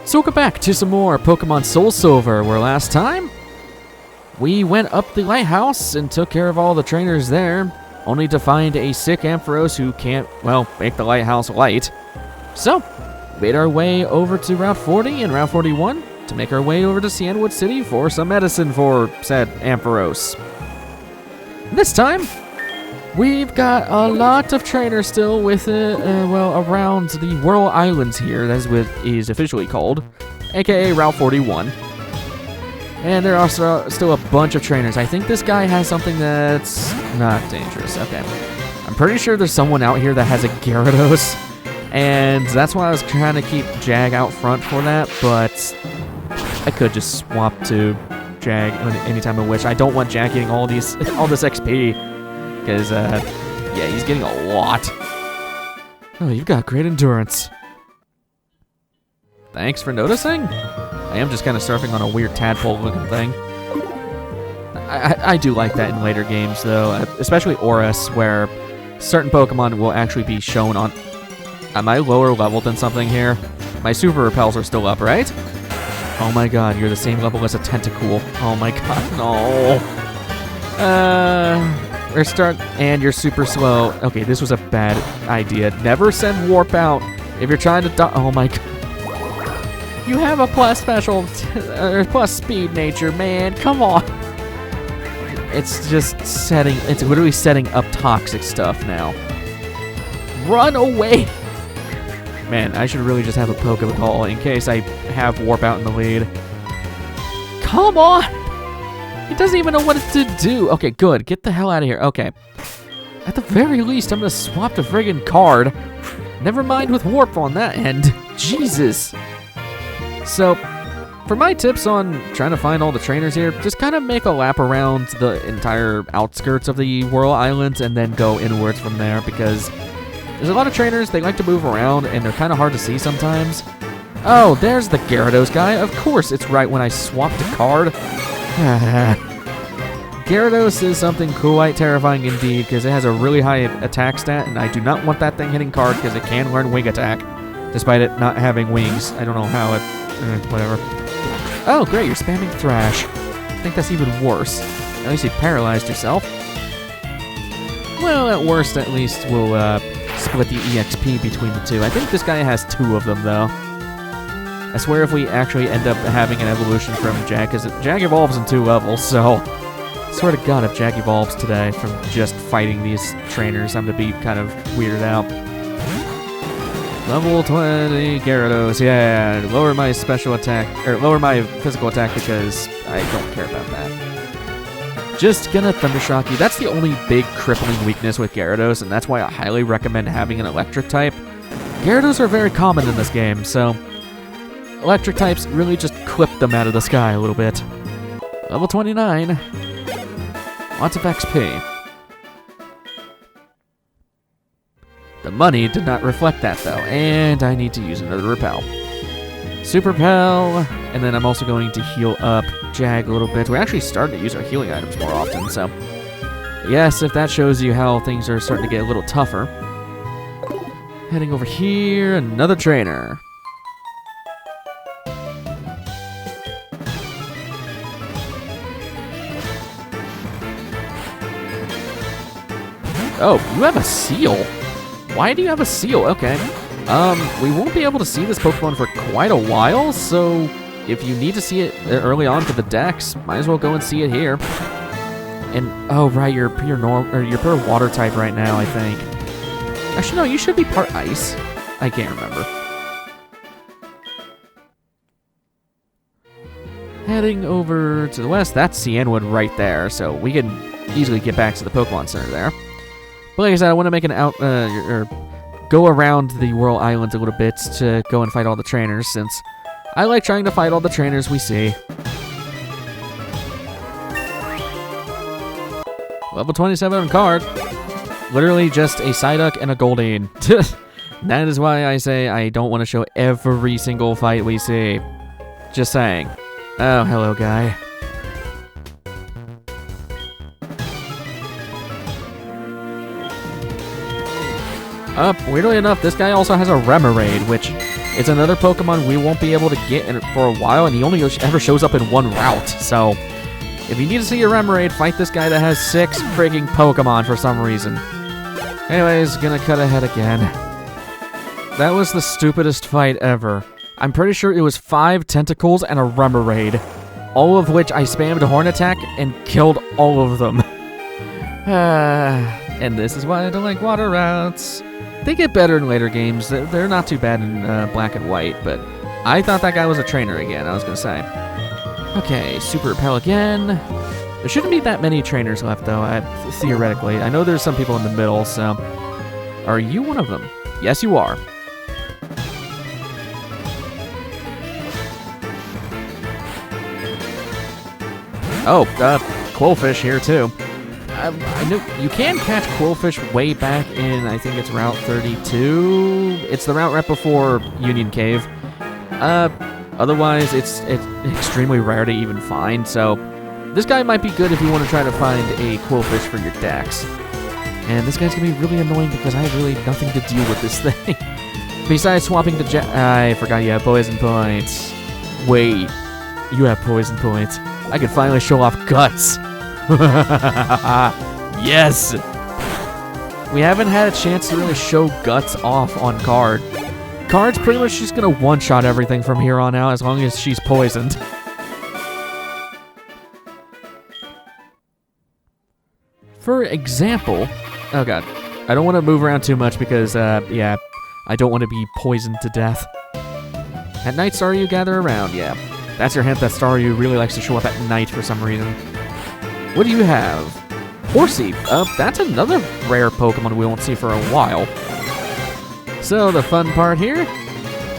So welcome back to some more Pokemon SoulSilver, where last time we went up the lighthouse and took care of all the trainers there, only to find a sick Ampharos who can't, well, make the lighthouse light. So, made our way over to Route 40 and Route 41 to make our way over to Cianwood City for some medicine for said Ampharos. This time, we've got a lot of trainers still with, around the Whirl Islands here, that is what it is officially called, aka Route 41. And there are still a bunch of trainers. I think this guy has something that's not dangerous. Okay. I'm pretty sure there's someone out here that has a Gyarados, and that's why I was trying to keep Jag out front for that, but I could just swap to Jag anytime I wish. I don't want Jag getting all this XP. Because, yeah, he's getting a lot. Oh, you've got great endurance. Thanks for noticing. I am just kind of surfing on a weird tadpole-looking thing. I do like that in later games, though, especially Oris, where certain Pokemon will actually be shown on... Am I lower level than something here? My Super Repels are still up, right? Oh my god, you're the same level as a Tentacool. Oh my god, no. And you're super slow. Okay, this was a bad idea. Never send Warp out if you're trying to oh my god. You have a plus special, plus speed nature, man. Come on. It's just it's literally setting up toxic stuff now. Run away. Man, I should really just have a Pokeball in case I have Warp out in the lead. Come on. It doesn't even know what to do. Okay, good. Get the hell out of here. Okay. At the very least, I'm going to swap the friggin' card. Never mind with Warp on that end. Jesus. So, for my tips on trying to find all the trainers here, just kind of make a lap around the entire outskirts of the Whirl Islands and then go inwards from there, because there's a lot of trainers, they like to move around, and they're kind of hard to see sometimes. Oh, there's the Gyarados guy. Of course, it's right when I swapped a card. Gyarados is something quite terrifying indeed, because it has a really high attack stat, and I do not want that thing hitting card because it can learn Wing Attack, despite it not having wings. I don't know how it... whatever. Oh, great, you're spamming Thrash. I think that's even worse. At least you paralyzed yourself. Well, at worst, at least we'll split the EXP between the two. I think this guy has 2 of them, though. I swear if we actually end up having an evolution from Jag, because Jag evolves in 2 levels, so... Swear to God, if Jag evolves today from just fighting these trainers, I'm going to be kind of weirded out. Level 20 Gyarados, yeah, lower my special attack, or lower my physical attack because I don't care about that. Just gonna Thundershock you. That's the only big crippling weakness with Gyarados, and that's why I highly recommend having an electric type. Gyarados are very common in this game, so... Electric types really just clip them out of the sky a little bit. Level 29. Lots of XP. The money did not reflect that, though, and I need to use another Repel. Super Repel, and then I'm also going to heal up Jag a little bit. We're actually starting to use our healing items more often, so... Yes, if that shows you how things are starting to get a little tougher. Heading over here, another trainer. Oh, you have a seal? Why do you have a seal? Okay. We won't be able to see this Pokemon for quite a while, so if you need to see it early on for the Dex, might as well go and see it here. And, oh, right, you're pure water type right now, I think. Actually, no, you should be part ice. I can't remember. Heading over to the west, that's Cianwood right there, so we can easily get back to the Pokemon Center there. But like I said, I want to make an go around the Whirl Islands a little bit to go and fight all the trainers, since I like trying to fight all the trainers we see. Level 27 on card. Literally just a Psyduck and a Goldeen. That is why I say I don't want to show every single fight we see. Just saying. Oh, hello, guy. Weirdly enough, this guy also has a Remoraid, which It's another Pokemon we won't be able to get in for a while, and he only ever shows up in one route. So, if you need to see your Remoraid, fight this guy that has 6 freaking Pokemon for some reason. Anyways, gonna cut ahead again. That was the stupidest fight ever. I'm pretty sure it was 5 tentacles and a Remoraid, all of which I spammed Horn Attack and killed all of them. And this is why I don't like water routes. They get better in later games. They're not too bad in black and white, but I thought that guy was a trainer again, I was gonna say. Okay, Super Repel again. There shouldn't be that many trainers left, though, theoretically. I know there's some people in the middle, so... Are you one of them? Yes, you are. Oh, Quillfish here, too. I know you can catch Quillfish way back in, I think it's Route 32. It's the route right before Union Cave. Otherwise, it's extremely rare to even find, so this guy might be good if you want to try to find a Quillfish for your decks. And this guy's going to be really annoying because I have really nothing to deal with this thing. Besides swapping the I forgot you have poison points. Wait, you have poison points. I can finally show off Guts. Yes! We haven't had a chance to really show Guts off on Card. Card's pretty much just gonna one-shot everything from here on out as long as she's poisoned. For example... Oh god. I don't want to move around too much because, yeah, I don't want to be poisoned to death. At night, Staryu gather around, yeah. That's your hint that Staryu really likes to show up at night for some reason. What do you have? Horsey. That's another rare Pokemon we won't see for a while. So, the fun part here,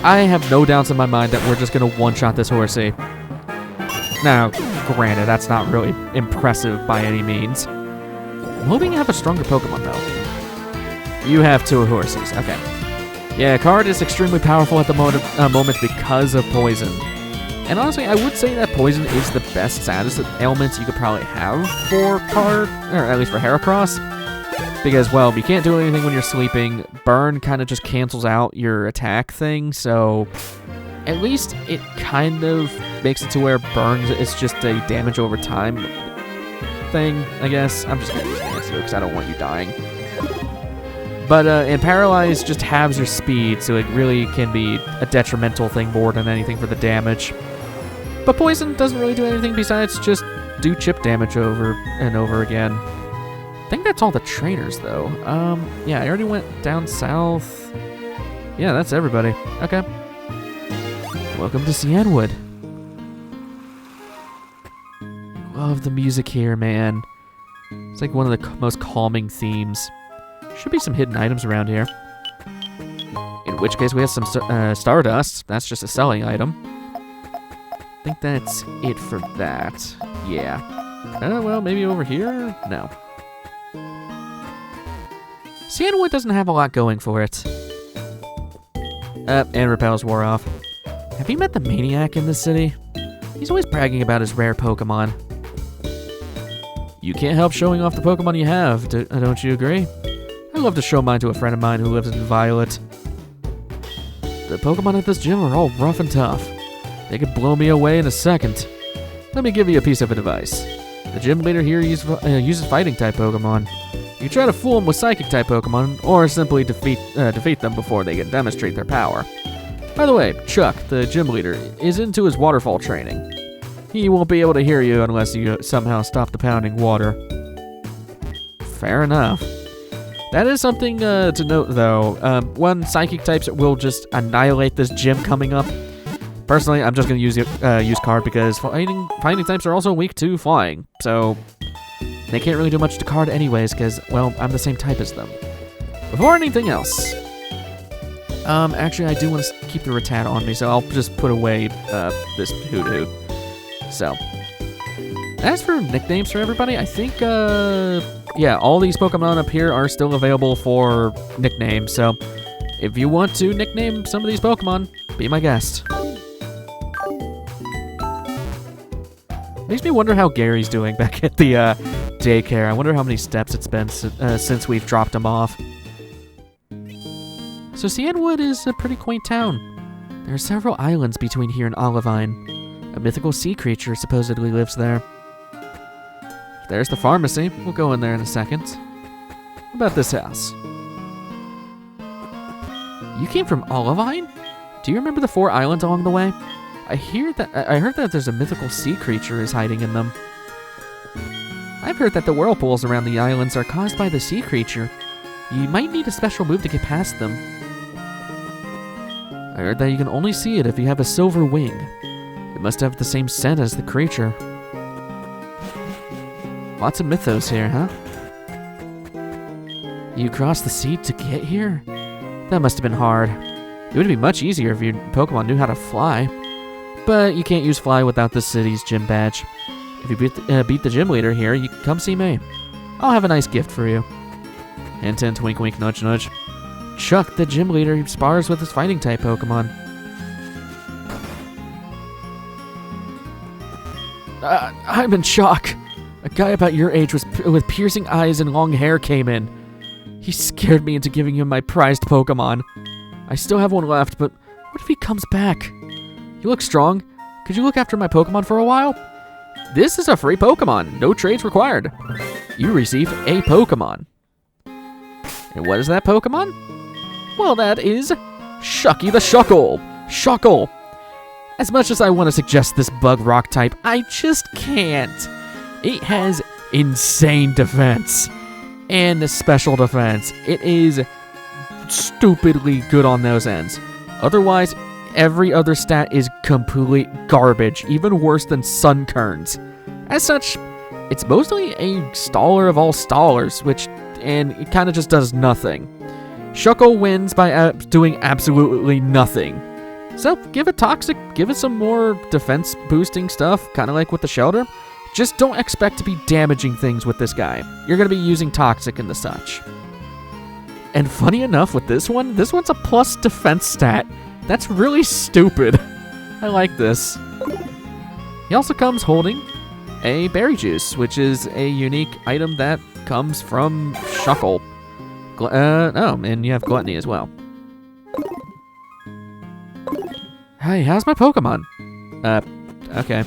I have no doubts in my mind that we're just going to one-shot this Horsey. Now, granted, that's not really impressive by any means. I'm hoping you have a stronger Pokemon, though. You have 2 Horseys, okay. Yeah, Card is extremely powerful at the moment because of Poison. And honestly, I would say that Poison is the best status ailment you could probably have for Card, or at least for Heracross. Because, well, you can't do anything when you're sleeping. Burn kind of just cancels out your attack thing, so at least it kind of makes it to where Burn is just a damage over time thing, I guess. I'm just going to use the answer because I don't want you dying. But, and Paralyze just halves your speed, so it really can be a detrimental thing more than anything for the damage. But Poison doesn't really do anything besides just do chip damage over and over again. I think that's all the trainers, though. Yeah, I already went down south. Yeah, that's everybody. Okay. Welcome to Cianwood. Love the music here, man. It's like one of the most calming themes. Should be some hidden items around here. In which case, we have some Stardust. That's just a selling item. I think that's it for that. Yeah. Well, maybe over here? No. Cianwood doesn't have a lot going for it. And Repels wore off. Have you met the Maniac in this city? He's always bragging about his rare Pokemon. You can't help showing off the Pokemon you have, don't you agree? I'd love to show mine to a friend of mine who lives in Violet. The Pokemon at this gym are all rough and tough. They could blow me away in a second. Let me give you a piece of advice. The gym leader here uses fighting-type Pokemon. You try to fool them with Psychic-type Pokemon, or simply defeat them before they can demonstrate their power. By the way, Chuck, the gym leader, is into his waterfall training. He won't be able to hear you unless you somehow stop the pounding water. Fair enough. That is something to note, though. One, Psychic types will just annihilate this gym coming up. Personally, I'm just going to use Card because fighting types are also weak to flying. So, they can't really do much to Card anyways because, well, I'm the same type as them. Before anything else, actually, I do want to keep the Rattata on me, so I'll just put away this Hoot-Hoot. So, as for nicknames for everybody, I think, yeah, all these Pokemon up here are still available for nicknames, so if you want to nickname some of these Pokemon, be my guest. Makes me wonder how Gary's doing back at the daycare. I wonder how many steps it's been since we've dropped him off. So Cianwood is a pretty quaint town. There are several islands between here and Olivine. A mythical sea creature supposedly lives there. There's the pharmacy. We'll go in there in a second. What about this house? You came from Olivine? Do you remember the 4 islands along the way? I heard that there's a mythical sea creature is hiding in them. I've heard that the whirlpools around the islands are caused by the sea creature. You might need a special move to get past them. I heard that you can only see it if you have a silver wing. It must have the same scent as the creature. Lots of mythos here, huh? You crossed the sea to get here? That must have been hard. It would be much easier if your Pokemon knew how to fly. But you can't use fly without the city's gym badge. If you beat the gym leader here, you can come see me. I'll have a nice gift for you. Hint, hint, wink, wink, nudge, nudge. Chuck, the gym leader, spars with his fighting-type Pokemon. I'm in shock. A guy about your age with piercing eyes and long hair came in. He scared me into giving him my prized Pokemon. I still have one left, but what if he comes back? You look strong. Could you look after my Pokemon for a while? This is a free Pokemon. No trades required. You receive a Pokemon. And what is that Pokemon? Well, that is Shucky the Shuckle. Shuckle. As much as I want to suggest this bug rock type, I just can't. It has insane defense and a special defense. It is stupidly good on those ends. Otherwise, every other stat is complete garbage, even worse than Sunkern's. As such, it's mostly a staller of all stallers, and it kind of just does nothing. Shuckle wins by doing absolutely nothing. So give it Toxic, give it some more defense boosting stuff, kind of like with the Shelter. Just don't expect to be damaging things with this guy. You're going to be using Toxic and the such. And funny enough with this one's a plus defense stat. That's really stupid. I like this. He also comes holding a berry juice, which is a unique item that comes from Shuckle. And you have Gluttony as well. Hey, how's my Pokemon? Okay.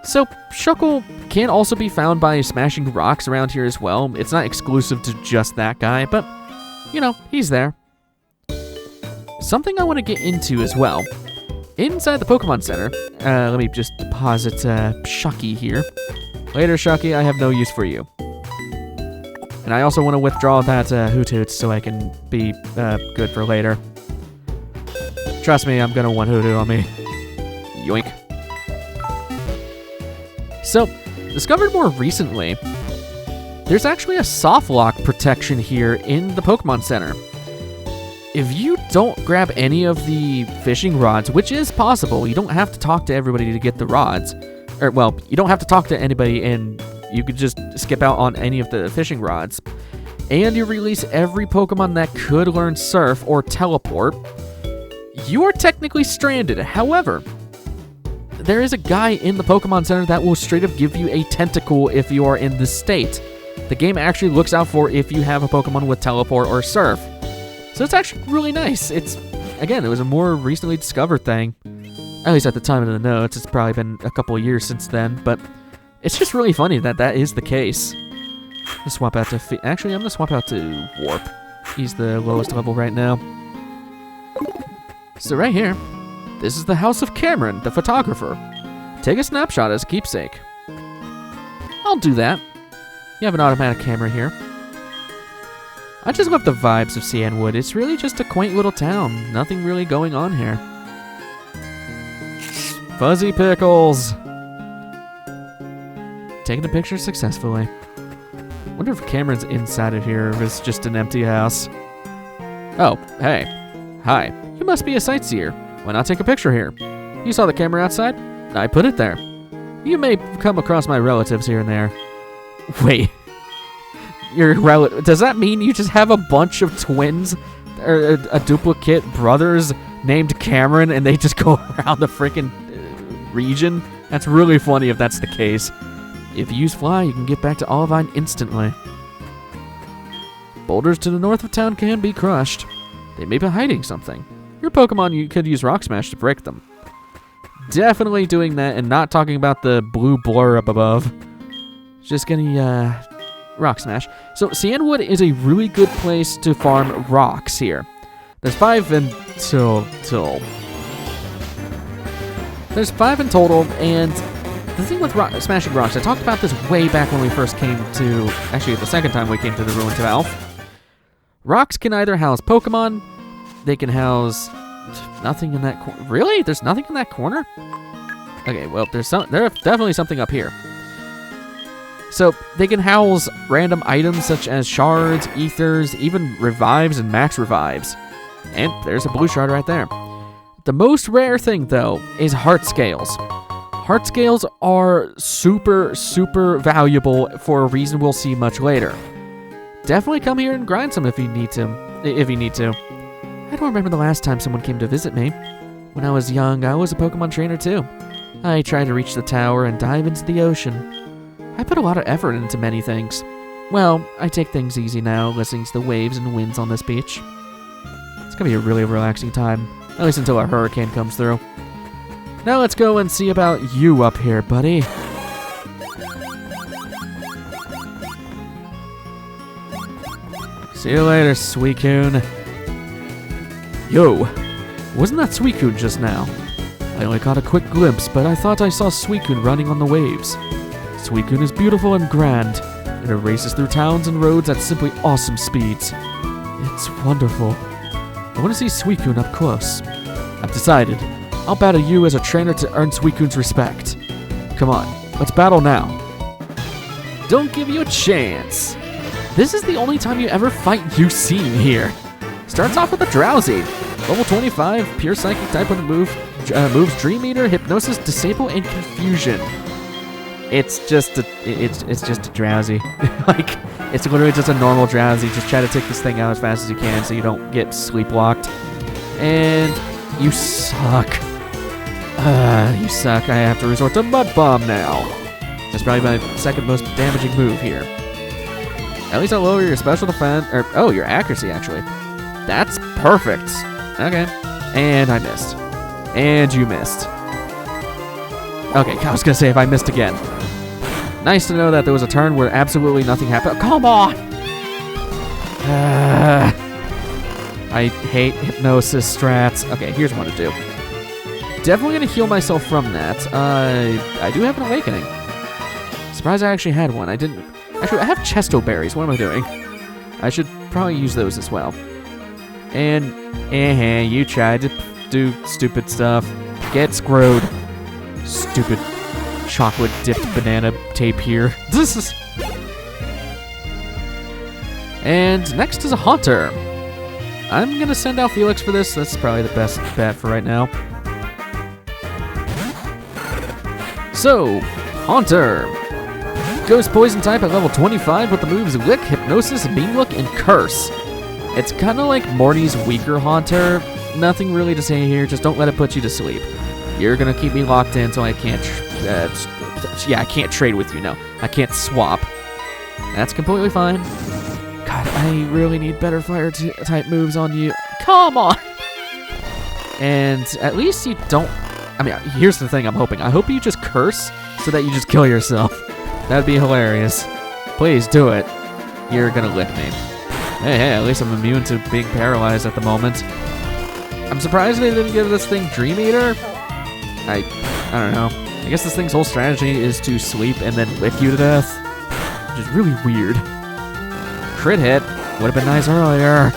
So, Shuckle can also be found by smashing rocks around here as well. It's not exclusive to just that guy, but, you know, he's there. Something I want to get into as well. Inside the Pokemon Center, let me just deposit Shucky here. Later, Shucky, I have no use for you. And I also want to withdraw that Hootoots so I can be good for later. Trust me, I'm going to want Hootoo on me. Yoink. So, discovered more recently, there's actually a soft lock protection here in the Pokemon Center. If you don't grab any of the fishing rods, which is possible, you don't have to talk to everybody to get the rods. Or, well, you don't have to talk to anybody and you could just skip out on any of the fishing rods. And you release every Pokemon that could learn Surf or Teleport. You are technically stranded. However, there is a guy in the Pokemon Center that will straight up give you a tentacle if you are in this state. The game actually looks out for if you have a Pokemon with Teleport or Surf. So it's actually really nice. It was a more recently discovered thing. At least at the time of the notes. It's probably been a couple of years since then, but it's just really funny that that is the case. Let's swap out to... Actually, I'm going to swap out to Warp. He's the lowest level right now. So right here, this is the house of Cameron, the photographer. Take a snapshot as a keepsake. I'll do that. You have an automatic camera here. I just love the vibes of Cianwood. It's really just a quaint little town. Nothing really going on here. Fuzzy Pickles! Taking a picture successfully. Wonder if Cameron's inside of here or if it's just an empty house. Oh, hey. Hi. You must be a sightseer. Why not take a picture here? You saw the camera outside? I put it there. You may come across my relatives here and there. Wait. Does that mean you just have a bunch of twins? Or a duplicate brothers named Cameron and they just go around the freaking region? That's really funny if that's the case. If you use Fly, you can get back to Olivine instantly. Boulders to the north of town can be crushed. They may be hiding something. your Pokemon you could use Rock Smash to break them. Definitely doing that and not talking about the blue blur up above. Just getting Rock Smash. So Cianwood is a really good place to farm rocks here. There's 5 There's 5 in total, and the thing with smashing rocks, I talked about this way back when we first came to, actually the second time we came to the Ruined Valve. Rocks can either house Pokemon, they can house nothing in that corner. Really? There's nothing in that corner? Okay, well, there's definitely something up here. So they can house random items such as shards, ethers, even revives and max revives. And there's a blue shard right there. The most rare thing, though, is heart scales. Heart scales are super, super valuable for a reason we'll see much later. Definitely come here and grind some if you need to. I don't remember the last time someone came to visit me. When I was young, I was a Pokemon trainer too. I tried to reach the tower and dive into the ocean. I put a lot of effort into many things. Well, I take things easy now, listening to the waves and winds on this beach. It's gonna be a really relaxing time. At least until a hurricane comes through. Now let's go and see about you up here, buddy. See you later, Suicune. Yo, wasn't that Suicune just now? I only caught a quick glimpse, but I thought I saw Suicune running on the waves. Suicune is beautiful and grand, and it races through towns and roads at simply awesome speeds. It's wonderful. I want to see Suicune up close. I've decided. I'll battle you as a trainer to earn Suicune's respect. Come on, let's battle now. Don't give you a chance. This is the only time you ever fight Eusine here. Starts off with a Drowsy. Level 25, pure psychic type with the moves Dream Eater, Hypnosis, Disable, and Confusion. It's just a Drowsy. Like, it's literally just a normal Drowsy. Just try to take this thing out as fast as you can so you don't get sleepwalked. And you suck. You suck. I have to resort to Mud Bomb now. That's probably my second most damaging move here. At least I'll lower your special defense, your accuracy actually. That's perfect. Okay. And I missed. And you missed. Okay, I was gonna say if I missed again. Nice to know that there was a turn where absolutely nothing happened. Oh, come on! I hate hypnosis strats. Okay, here's what to do. Definitely gonna heal myself from that. I do have an awakening. Surprised I actually had one. I didn't. Actually, I have Chesto berries. What am I doing? I should probably use those as well. And you tried to do stupid stuff. Get screwed. Stupid chocolate dipped banana tape here. This is. And next is a Haunter. I'm gonna send out Felix for this. That's probably the best bet for right now. So, Haunter. Ghost Poison type at level 25 with the moves Lick, Hypnosis, Beam Look, and Curse. It's kind of like Morty's weaker Haunter. Nothing really to say here, just don't let it put you to sleep. You're gonna keep me locked in so I can't, I can't trade with you, no. I can't swap. That's completely fine. God, I really need better fire type moves on you. Come on! And at least you don't, I mean, here's the thing I'm hoping. I hope you just curse so that you just kill yourself. That'd be hilarious. Please do it. You're gonna lick me. Hey, at least I'm immune to being paralyzed at the moment. I'm surprised they didn't give this thing Dream Eater. I don't know. I guess this thing's whole strategy is to sleep and then lick you to death. Which is really weird. Crit hit. Would have been nice earlier.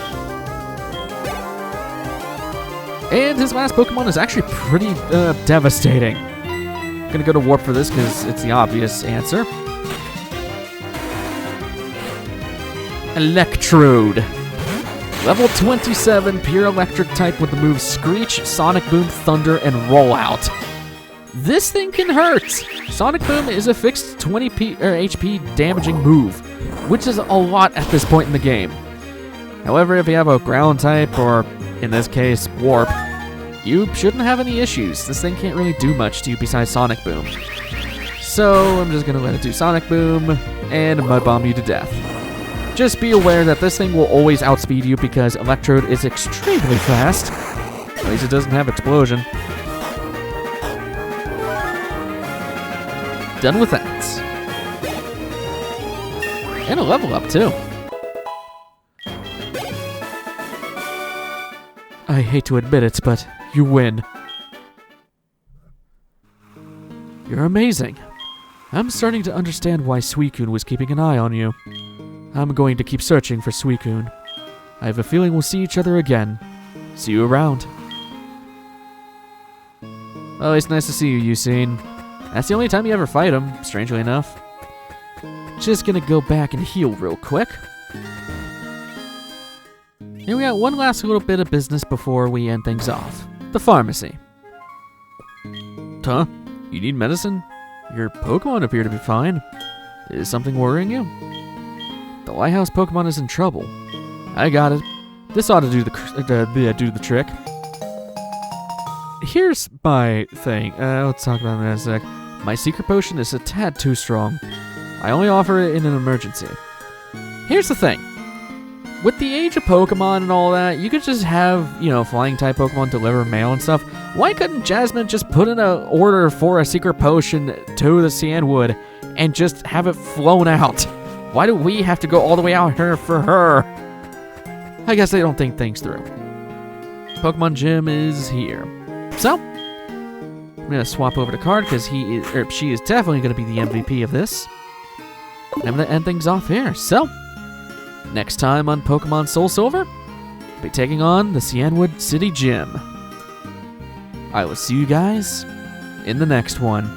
And his last Pokemon is actually pretty devastating. I'm gonna go to Warp for this because it's the obvious answer. Electrode. Level 27, pure electric type with the moves Screech, Sonic Boom, Thunder, and Rollout. This thing can hurt. Sonic Boom is a fixed 20 HP damaging move, which is a lot at this point in the game. However, if you have a ground type, or in this case, Warp, you shouldn't have any issues. This thing can't really do much to you besides Sonic Boom. So I'm just gonna let it do Sonic Boom and Mud Bomb you to death. Just be aware that this thing will always outspeed you because Electrode is extremely fast. At least it doesn't have explosion. Done with that. And a level up, too. I hate to admit it, but you win. You're amazing. I'm starting to understand why Suicune was keeping an eye on you. I'm going to keep searching for Suicune. I have a feeling we'll see each other again. See you around. Oh, it's nice to see you, Eusine. That's the only time you ever fight him, strangely enough. Just gonna go back and heal real quick. And we got one last little bit of business before we end things off. The pharmacy. Huh? You need medicine? Your Pokemon appear to be fine. Is something worrying you? The lighthouse Pokemon is in trouble. I got it. This ought to do the trick. Here's my thing. Let's talk about that in a sec. My secret potion is a tad too strong. I only offer it in an emergency. Here's the thing. With the age of Pokemon and all that, you could just have, flying type Pokemon deliver mail and stuff. Why couldn't Jasmine just put in an order for a secret potion to the Cianwood and just have it flown out? Why do we have to go all the way out here for her? I guess they don't think things through. Pokemon Gym is here. So, I'm going to swap over to Card because she is definitely going to be the MVP of this. And I'm going to end things off here. So, next time on Pokemon SoulSilver, I'll be taking on the Cianwood City Gym. I will see you guys in the next one.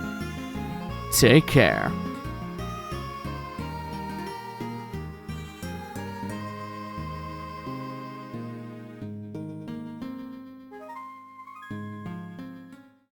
Take care.